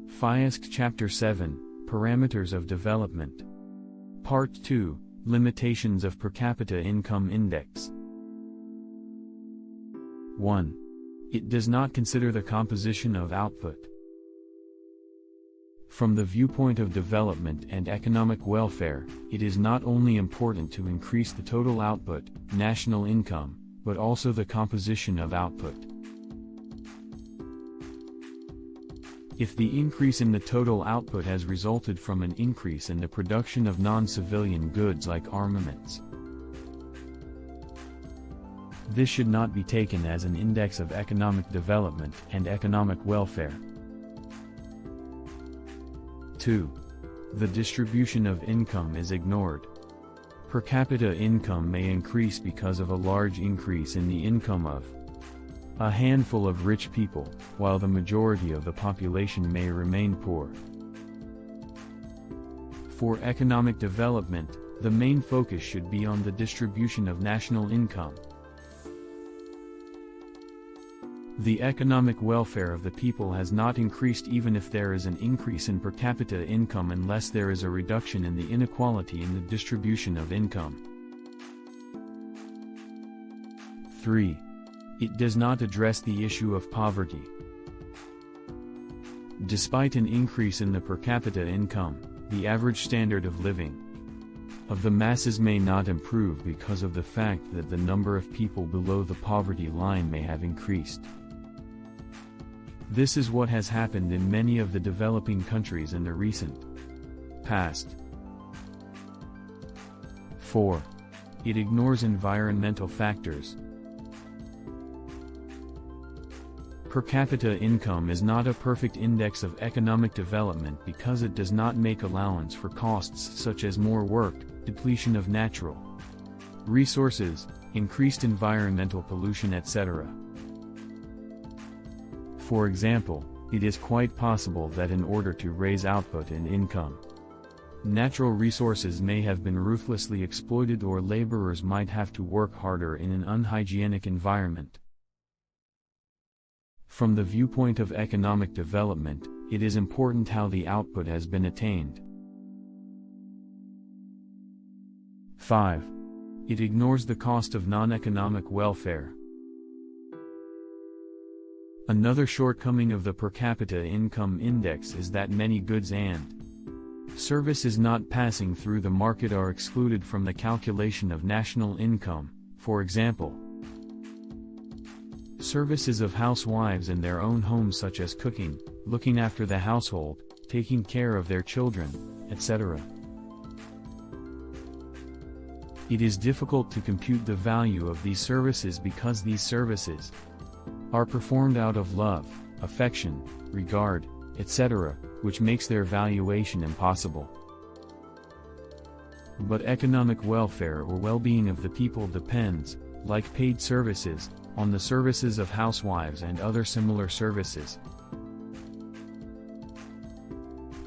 FYISC Chapter 7, Parameters of Development. Part 2, Limitations of Per Capita Income Index. 1. It does not consider the composition of output. From the viewpoint of development and economic welfare, it is not only important to increase the total output, national income, but also the composition of output. If the increase in the total output has resulted from an increase in the production of non-civilian goods like armaments, this should not be taken as an index of economic development and economic welfare. 2. The distribution of income is ignored. Per capita income may increase because of a large increase in the income of a handful of rich people, while the majority of the population may remain poor. For economic development, the main focus should be on the distribution of national income. The economic welfare of the people has not increased even if there is an increase in per capita income unless there is a reduction in the inequality in the distribution of income. 3. It does not address the issue of poverty. Despite an increase in the per capita income, the average standard of living of the masses may not improve because of the fact that the number of people below the poverty line may have increased. This is what has happened in many of the developing countries in the recent past. 4. It ignores environmental factors. Per capita income is not a perfect index of economic development because it does not make allowance for costs such as more work, depletion of natural resources, increased environmental pollution, etc. For example, it is quite possible that in order to raise output and income, natural resources may have been ruthlessly exploited or laborers might have to work harder in an unhygienic environment. From the viewpoint of economic development, it is important how the output has been attained. 5. It ignores the cost of non-economic welfare. Another shortcoming of the per capita income index is that many goods and services not passing through the market are excluded from the calculation of national income. For example, services of housewives in their own homes such as cooking, looking after the household, taking care of their children, etc. It is difficult to compute the value of these services because these services are performed out of love, affection, regard, etc., which makes their valuation impossible. But economic welfare or well-being of the people depends, like paid services, on the services of housewives and other similar services.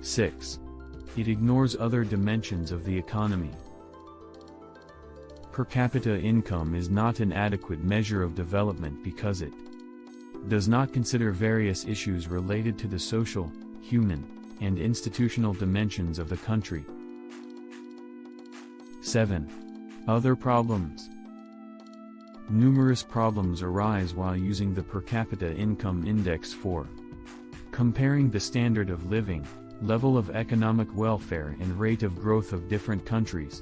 6. It ignores other dimensions of the economy. Per capita income is not an adequate measure of development because it does not consider various issues related to the social, human, and institutional dimensions of the country. 7. Other problems. Numerous problems arise while using the per capita income index for comparing the standard of living, level of economic welfare and rate of growth of different countries.